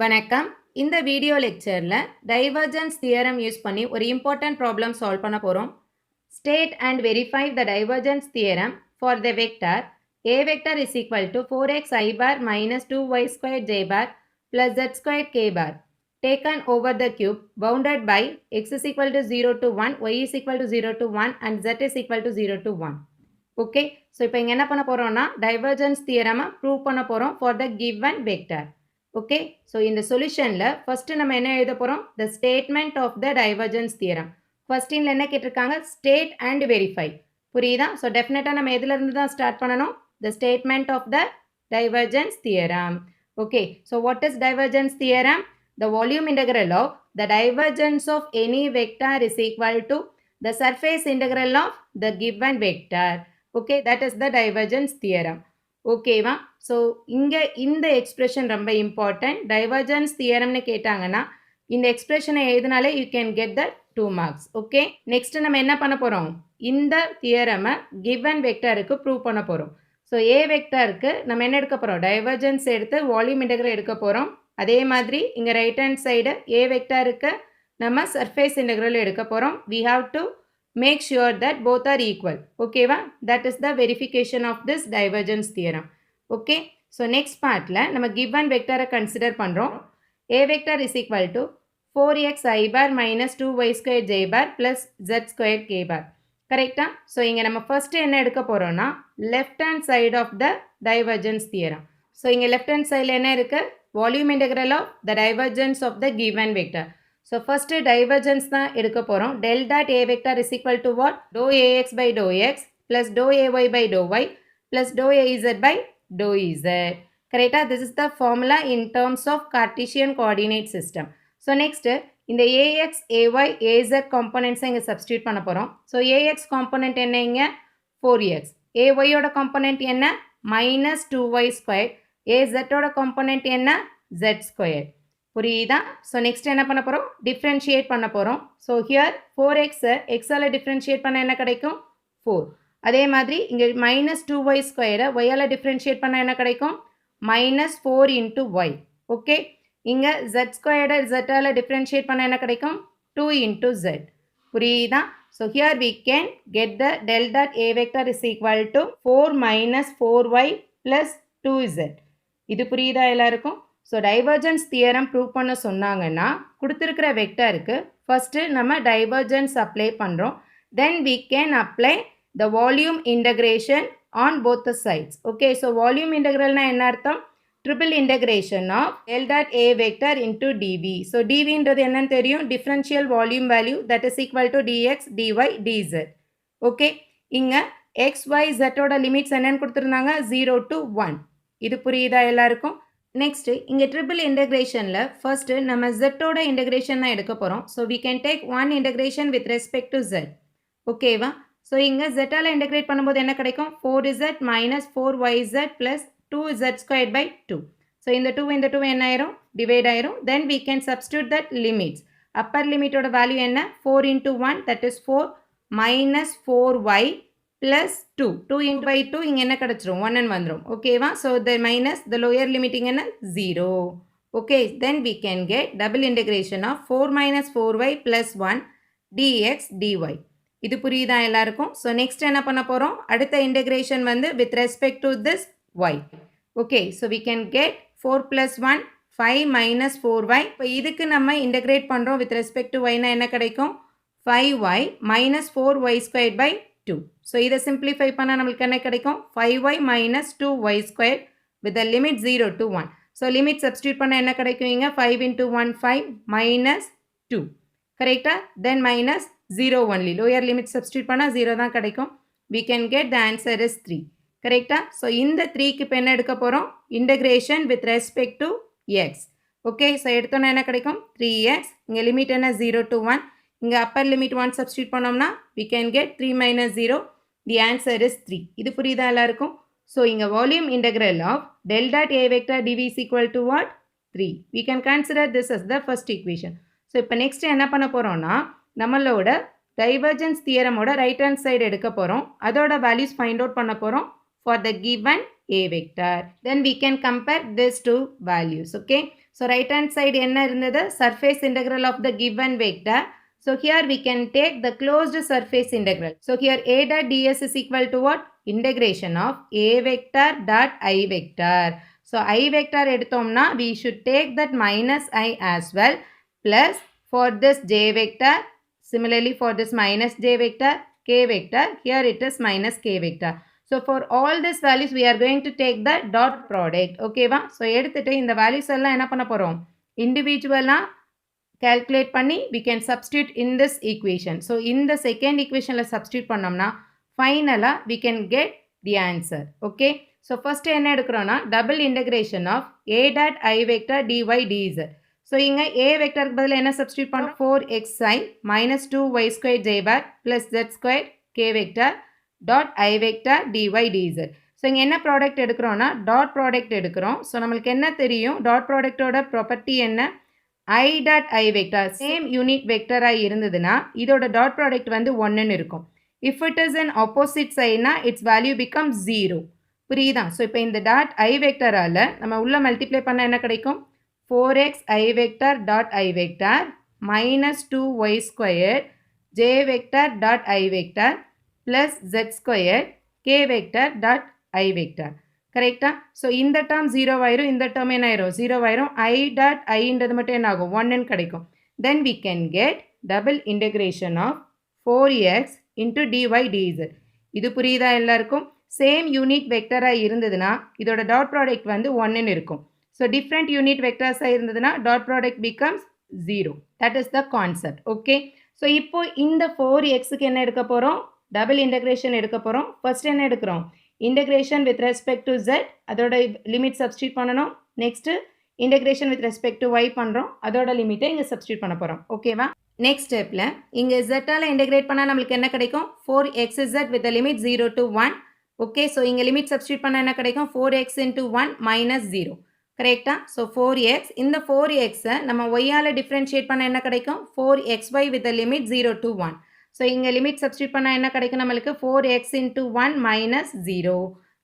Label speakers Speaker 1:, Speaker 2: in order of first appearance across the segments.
Speaker 1: வணக்கம். இந்த video லெக்சர்ல divergence theorem use பண்ணி ஒரு இம்பார்ட்டன்ட் ப்ராப்ளம் சால்வ் பண்ண போறோம். State and verify the divergence theorem for the vector a vector is equal to 4x I bar minus 2y squared j bar plus z squared k bar taken over the cube bounded by x is equal to 0 to 1, y is equal to 0 to 1 and z is equal to 0 to 1. Okay, so இப்போ இங்க என்ன பண்ண போறோம்னா divergence theorem prove பண்ண போறோம் for the given vector. Okay, so in the solutionல first நம்ம என்ன எழுத போறோம்? The statement of the divergence theorem. Questionல என்ன கேட்டிருக்காங்க? State and verify. புரியுதா? So definitely நம்ம எதுல இருந்து தான் ஸ்டார்ட் பண்ணணும்? The statement of the divergence theorem. Okay, so what is divergence theorem? The volume integral of the divergence of any vector is equal to the surface integral of the given vector. Okay, that is the divergence theorem. ஓகேவா? So இங்கே இந்த expression ரொம்ப important. Divergence தியரம்னு கேட்டாங்கன்னா இந்த எக்ஸ்பிரஷனை எழுதினாலே you can get the 2 marks. Okay, next நம்ம என்ன பண்ண போகிறோம்? இந்த தியரமை கிவன் வெக்டருக்கு ப்ரூவ் பண்ண போகிறோம். ஸோ ஏ வெக்டருக்கு நம்ம என்ன எடுக்க போகிறோம்? டைவர்ஜென்ஸ் எடுத்து வால்யூம் இன்டெக்ரல் எடுக்க போகிறோம். அதே மாதிரி இங்கே ரைட் ஹேண்ட் சைடு ஏ வெக்டருக்கு நம்ம சர்ஃபேஸ் இன்டெக்ரல் எடுக்க போகிறோம். We have to make sure that both are equal. Okay va? That is the verification of this divergence theorem. Okay, so next partல நம்ம given vector consider பண்றோம். A vector is equal to 4x I bar minus 2y square j bar plus z square k bar. கரெக்டா? So இங்கே நம்ம first என்ன எடுக்க போகிறோம்னா left hand side of the divergence theorem. So இங்கே left hand சைடில் என்ன இருக்குது? Volume integral of the divergence of the given vector. So first divergence தான் எடுக்க போகிறோம். del dot a vector is equal to what? Dou ax by dou x plus dou ay by dou y plus dou az by dou z. Correct? This is the formula in terms of Cartesian coordinate system. So next இந்த ax, ay, az components இங்கே substitute பண்ண போகிறோம். So ax component என்ன இங்கே? 4x. ay ஓட component என்ன? minus 2y squared. az ஓட component என்ன? z squared. புரியுதா? ஸோ நெக்ஸ்ட் என்ன பண்ண போகிறோம்? டிஃப்ரென்ஷியேட் பண்ண போகிறோம். ஸோ ஹியர் 4x எக்ஸால் டிஃப்ரென்ஷியேட் பண்ண என்ன கிடைக்கும்? 4. அதே மாதிரி இங்கே மைனஸ் 2y ஸ்கொயரை ஒய்யால் டிஃப்ரென்ஷியேட் பண்ண என்ன கிடைக்கும்? Minus 4 into y. ஓகே, இங்கே z ஸ்கொயரை ஜெட்டால் டிஃப்ரென்ஷியேட் பண்ண என்ன கிடைக்கும்? 2 இன்ட்டு z. புரியுதா? So here we can get the del dot A vector is equal to 4 minus 4y plus 2z. இது புரியுதா எல்லாருக்கும்? ஸோ டைவர்ஜென்ஸ் தியரம் ப்ரூவ் பண்ண சொன்னாங்கன்னா கொடுத்துருக்கிற வெக்டருக்கு ஃபஸ்ட்டு நம்ம டைவர்ஜென்ஸ் அப்ளை பண்ணுறோம். Then we can apply the volume integration on both the sides. Okay, so volume இன்டகிரல்னா என்ன அர்த்தம்? Triple integration of L dot A vector into d v. ஸோ டிவின்றது என்னன்னு தெரியும்? Differential volume value that is equal to d x d y d z. Okay, இங்கே X Y ஜெட்டோட limits என்னன்னு கொடுத்துருந்தாங்க? 0 to 1. இது புரியுதா எல்லாருக்கும்? நெக்ஸ்ட்டு இங்கே ட்ரிபிள் இன்டகிரேஷனில் ஃபர்ஸ்ட்டு நம்ம ஜெட்டோட இன்டகிரேஷன் தான் எடுக்க போகிறோம். So we can take one integration with respect to Z. ஓகேவா? ஸோ இங்கே ஜெட்டால் இன்டகிரேட் பண்ணும்போது என்ன கிடைக்கும்? 4z minus 4yz plus 2z square by 2. So இந்த 2 என்ன ஆயிரும்? டிவைட் ஆயிரும். Then we can substitute that limits. Upper லிமிட்டோட வேல்யூ என்ன? 4 into 1 that is 4 minus 4y plus 2. 2 into by 2 இங்க என்ன கிடைச்சிரும்? 1 and வந்துரும். ஓகேவா? So the minus the lower limiting என்ன? 0. Okay, then we can get double integration of 4 minus 4y plus 1 dx dy. இது புரியுதா எல்லாருக்கும்? So next என்ன பண்ண போறோம்? அடுத்த integration வந்து with respect to this y. Okay, so we can get 4 plus 1 5 minus 4y. இப்போ இதுக்கு நம்ம integrate பண்றோம் with respect to y னா என்ன கிடைக்கும்? 5y minus 4y squared by 2. So இதை simplify பண்ணா நம்மளுக்கு என்ன கிடைக்கும்? 5y minus 2y squared with the limit 0 to 1. So limit substitute பண்ணா என்ன கிடைக்கும்? இங்க 5 into 1 5 minus 2. கரெக்டா? Then minus 0 only. Lower limit substitute பண்ணா 0 தான் கிடைக்கும். We can get the answer is 3. கரெக்டா? So இந்த 3க்கு இப்போ என்ன எடுக்க போகிறோம்? Integration with respect to x. Okay, so எடுத்தோன்னா என்ன கிடைக்கும்? 3x. இங்கே லிமிட் என்ன? 0 to 1. இங்கே அப்பர் லிமிட் 1 சப்ஸ்டியூட் பண்ணோம்னா we can get 3 minus 0. The answer is 3. இது புரியுதா எல்லாருக்கும்? ஸோ இங்கே volume integral of del dot A vector dV is equal to what? 3. We can consider this as the first equation. So இப்போ next என்ன பண்ண போகிறோம்னா நம்மளோட டைவர்ஜென்ஸ் தியரமோட ரைட் ஹேண்ட் சைடு எடுக்க போகிறோம். அதோட வேல்யூஸ் ஃபைண்ட் அவுட் பண்ண போகிறோம் for the given a vector. Then we can compare these two values. Okay. So right hand side என்ன இருந்தது? Surface integral of the given vector. So here we can take the closed surface integral. So here a dot ds is equal to what? Integration of a vector dot I vector. So I vector எடுத்தோம்னா we should take that minus I as well, plus for this j vector, similarly for this minus j vector, k vector, here it is minus k vector. So for all these values we are going to take the dot product. Okay va? So எடுத்துட்டு இந்த values எல்லாம் என்ன பண்ண போறோம்? Individually calculate பண்ணி we can substitute in this equation. So in the second equation substitute பண்ணோம்னா finally we can get the answer. Okay. So first என்ன எடுக்கிறோம்னா double integration of a dot I vector dy dz. So இங்க a வெக்டருக்கு பதிலா என்ன substitute பண்றோம்? 4xi minus 2y squared j bar plus z squared k vector dot I vector dy dz. So இங்க என்ன product எடுக்கிறோம்னா dot product எடுக்கிறோம். So நம்மளுக்கு என்ன தெரியும்? டாட் ப்ராடக்டோட ப்ராப்பர்ட்டி என்ன? I dot I vector same unit வெக்டராக இருந்ததுன்னா இதோட டாட் ப்ராடக்ட் வந்து 1ன்னு இருக்கும். If it is an opposite sideனா its value becomes 0. புரியுதா? ஸோ இப்போ இந்த டாட் I வெக்டரால் நம்ம உள்ள மல்டிப்ளை பண்ண என்ன கிடைக்கும்? 4x I vector dot I vector minus 2y squared j vector dot I vector plus z squared k vector dot I vector. கரெக்டா? So இந்த டேர்ம் 0 ஆயிரும், இந்த டேர்ம் என்ன ஆயிரும்? 0 ஆயிரும். I dot iன்றது மட்டும் என்ன ஆகும்? 1ன்னு கிடைக்கும். Then we can get double integration of 4x into dy dz. இது புரியுதா எல்லாருக்கும்? சேம் யூனிட் வெக்டராக இருந்ததுன்னா இதோட டாட் ப்ராடக்ட் வந்து 1ன்னு இருக்கும். ஸோ டிஃப்ரெண்ட் யூனிட் வெக்டர்ஸாக இருந்ததுன்னா dot product becomes 0. That is the concept. Okay. So இப்போ இந்த 4xக்கு என்ன எடுக்க போகிறோம்? டபுள் இன்டகிரேஷன் எடுக்க போகிறோம். ஃபர்ஸ்ட் என்ன எடுக்கிறோம்? Integration with respect to z, அதோட லிமிட் சப்ஸ்டியூட் பண்ணணும். Next integration with respect to y பண்ணுறோம், அதோட லிமிட்டை இங்கே சப்ஸ்டியூட் பண்ண போகிறோம். ஓகேவா? நெக்ஸ்ட் ஸ்டெப்பில் இங்கே z-ஆல் இன்டகிரேட் பண்ணால் நம்மளுக்கு என்ன கிடைக்கும்? 4xz with limit 0 to 1. Okay. So இங்கே லிமிட் சப்ஸ்டியூட் பண்ணால் என்ன கிடைக்கும்? 4x into 1 minus 0. கரெக்டா? ஸோ 4x, இந்த 4xை நம்ம y-ஆல் டிஃப்ரென்ஷியேட் பண்ண என்ன கிடைக்கும்? 4xy with limit 0 to 1. So இங்கே லிமிட் சப்ஸ்டியூட் பண்ணால் என்ன கிடைக்கும் நம்மளுக்கு? 4x into 1 minus 0.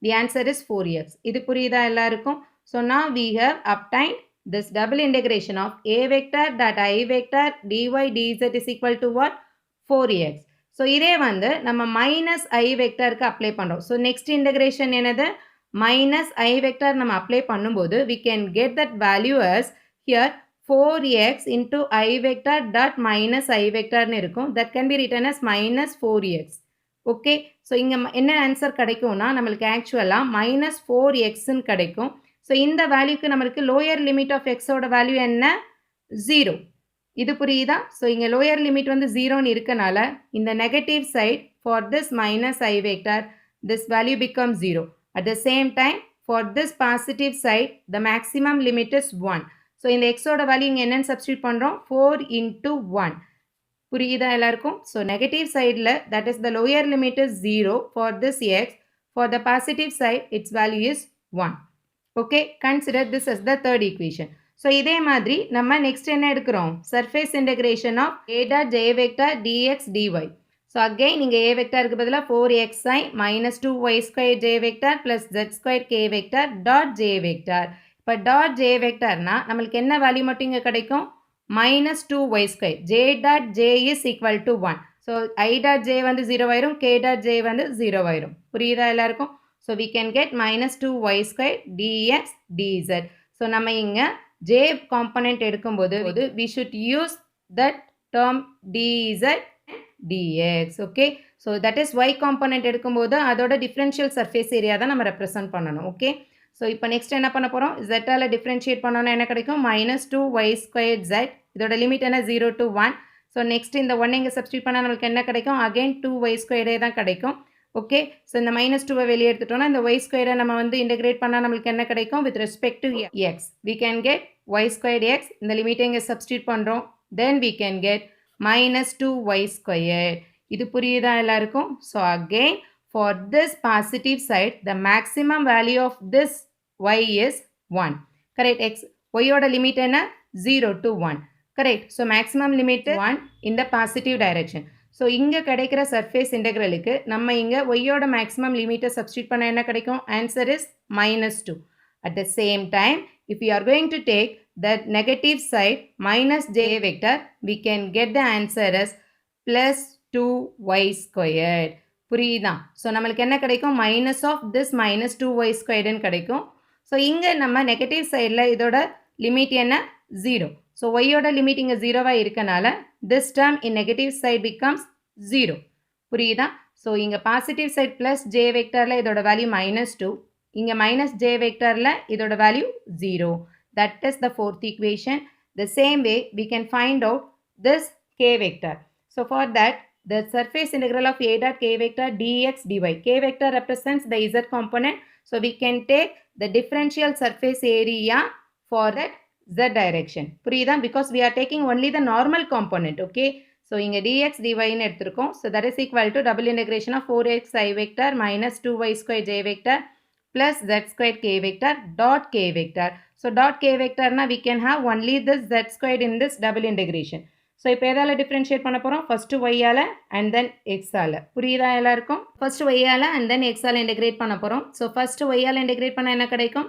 Speaker 1: The answer is 4x. இது புரியுதா எல்லாருக்கும்? So now we have obtained this double integration of a vector dot I vector dy dz is equal to what? 4x. So இதே வந்து நம்ம மைனஸ் I வெக்டருக்கு அப்ளை பண்ணுறோம். So next integration என்னது? Minus I vector நம்ம apply பண்ணும்போது we can get that value as here 4x into I vector dot minus I vector னு இருக்கும். That can be written as minus 4x. Okay. So இங்கே என்ன answer கிடைக்கும்னா நம்மளுக்கு ஆக்சுவலாக minus 4x ன்னு கிடைக்கும். ஸோ இந்த வேல்யூக்கு நம்மளுக்கு லோயர் லிமிட் ஆஃப் எக்ஸோட வேல்யூ என்ன? 0. இது புரியுதா? ஸோ இங்கே லோயர் லிமிட் வந்து 0ன்னு இருக்கனால இந்த negative side for this minus I vector this value becomes 0. At the same time for this positive side the maximum limit is 1. So இந்த எக்ஸோட வேல்யூ இங்கே என்னென்னு சப்ஸ்டியூட் பண்ணுறோம்? 4 into 1. புரியுதா எல்லாருக்கும்? ஸோ நெகட்டிவ் சைடில் that is the lower limit is 0 for this x. For the positive side its value is 1. Okay. Consider this as the third equation. So இதே மாதிரி நம்ம நெக்ஸ்ட் என்ன எடுக்கிறோம்? Surface integration of a dot j vector dx dy. So again நீங்கள் a வெக்டருக்கு பதிலாக 4xi minus 2y squared j vector plus z squared k vector dot j vector. இப்போ dot j வெக்டர்னா நம்மளுக்கு என்ன வேல்யூ மட்டும் இங்கே கிடைக்கும்? minus 2y squared. j dot j is equal to 1. So I dot j வந்து 0 ஆயிரும், k dot j வந்து 0 ஆயிரும். புரியுதா எல்லாருக்கும்? So we can get minus 2y squared dx dz. So நம்ம இங்கே j காம்பனண்ட் எடுக்கும்போது we should use that term dz dx. Okay. So that is y component எடுக்கும்போது அதோட டிஃப்ரென்ஷியல் சர்ஃபேஸ் ஏரியா தான் நம்ம ரெப்ரசன்ட் பண்ணணும். ஓகே. ஸோ இப்போ next என்ன பண்ண போகிறோம்? z-ஆல் டிஃப்ரென்ஷியேட் பண்ணோன்னா என்ன கிடைக்கும்? minus 2y squared z. இதோட லிமிட் என்ன? 0 to 1. ஸோ நெக்ஸ்ட் இந்த 1 இங்கே சப்ஸ்டியூட் பண்ணால் நம்மளுக்கு என்ன கிடைக்கும்? அகெயின் 2y squared தான் கிடைக்கும். ஓகே. ஸோ இந்த மைனஸ் 2வை வெளியே எடுத்துட்டோம்னா இந்த y squared நம்ம வந்து இன்டகிரேட் பண்ணால் நம்மளுக்கு என்ன கிடைக்கும்? With respect to x we can get y squared x. இந்த லிமிட்டை இங்கே சப்ஸ்டியூட் பண்ணுறோம். then we can get minus 2y squared. இது புரியுதா எல்லாருக்கும்? So again for this positive side the maximum value of this y is 1. correct. x y ஓட limit என்ன? 0 to 1. correct. so maximum limit 1 in the positive direction. So இங்கே கிடைக்கிற surface இன்டெக்ரலுக்கு நம்ம இங்கே ஒய்யோட மேக்ஸிமம் லிமிட்டை சப்ஸ்டியூட் பண்ண என்ன கிடைக்கும்? Answer is -2. At the same time if you are going to take that negative side minus j vector, we can get the answer as plus 2y squared. புரியுதா? ஸோ நம்மளுக்கு என்ன கிடைக்கும்? Minus of this minus 2y ஸ்கொயர்டுன்னு கிடைக்கும். So இங்கே நம்ம negative சைடில் இதோட லிமிட் என்ன? 0. ஸோ ஒய்யோட லிமிட் இங்கே 0வாக இருக்கனால this term in negative side becomes 0. புரியுதா? ஸோ இங்கே பாசிட்டிவ் சைட் ப்ளஸ் ஜே வெக்டரில் இதோட வேல்யூ மைனஸ் 2. இங்கே மைனஸ் ஜே வெக்டரில் இதோட value 0. That is the fourth equation. The same way we can find out this k vector. So for that, the surface integral of a dot k vector dx dy. K vector represents the z component. So we can take the differential surface area for that z direction. புரியுதா? Because we are taking only the normal component. Okay. So இங்க dx dy ன்னு எடுத்திருக்கோம். So that is equal to double integration of 4x I vector minus 2y square j vector plus z squared k vector dot k vector. So dot k vector na we can have only this z squared in this double integration. So இப்போ எதால differentiate பண்ண போறோம்? First y ஆல and then x ஆல. புரியுதா எல்லாருக்கும்? First y ஆல and then x ஆல integrate பண்ண போறோம். So first y ஆல integrate பண்ண என்ன கிடைக்கும்?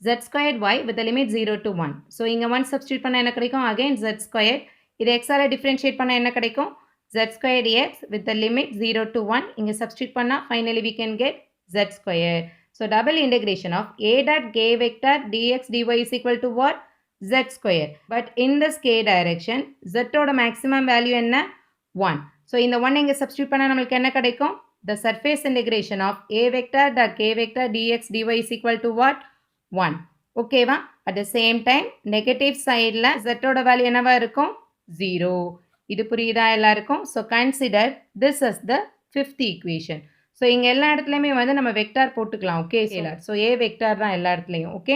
Speaker 1: Z squared y with the limit 0 to 1. So இங்க 1 substitute பண்ண என்ன கிடைக்கும்? Again z squared. இது x ஆல differentiate பண்ண என்ன கிடைக்கும்? Z squared x with the limit 0 to 1. இங்க substitute பண்ணா finally we can get z squared. So double integration of a dot k vector dx dy is equal to what? Z square. But in this k direction, z ஓட maximum value என்ன? 1. So இந்த 1 இங்க substitute பண்ணா நம்மளுக்கு என்ன கிடைக்கும்? The surface integration of a vector dot k vector dx dy is equal to what? 1. Okay வா? At the same time, negative sideல z ஓட value என்னவா இருக்கும்? 0. இது புரியுதா எல்லாருக்கும்? So consider this as the fifth equation. So இங்கே எல்லா இடத்துலையுமே வந்து நம்ம வெக்டார் போட்டுக்கலாம். Okay scalar. ஸோ ஏ வெக்டார் தான் எல்லா இடத்துலையும். ஓகே.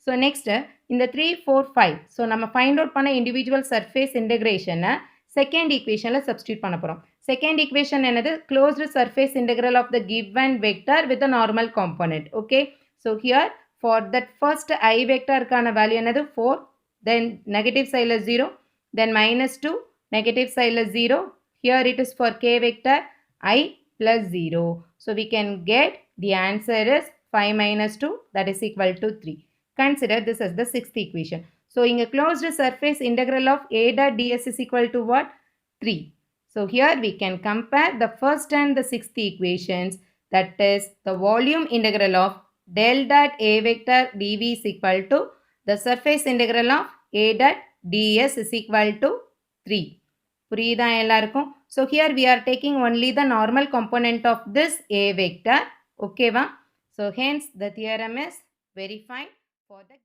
Speaker 1: ஸோ நெக்ஸ்ட்டு இந்த 3, 4, 5. ஸோ நம்ம ஃபைண்ட் அவுட் பண்ண இண்டிவிஜுவல் சர்ஃபேஸ் இன்டெகிரேஷனை செகண்ட் ஈக்குவேஷனில் சப்ஸ்டியூட் பண்ண போகிறோம். செகண்ட் ஈக்குவேஷன் என்னது? Closed surface integral of the given vector with a normal component. Okay. So here for that first I வெக்டாருக்கான வேல்யூ என்னது? 4. தென் நெகட்டிவ் சைடில் 0. தென் -2. நெகட்டிவ் சைடில் 0. Here it is for K vector I plus 0. So we can get the answer is 5 minus 2, that is equal to 3. Consider this as the sixth equation. So in a closed surface integral of a dot ds is equal to what? 3. So here we can compare the first and the sixth equations, that is the volume integral of del dot a vector dv is equal to the surface integral of a dot ds is equal to 3. புரியுதா எல்லாருக்கும்? So here we are taking only the normal component of this a vector. Okay va? So hence the theorem is verified for the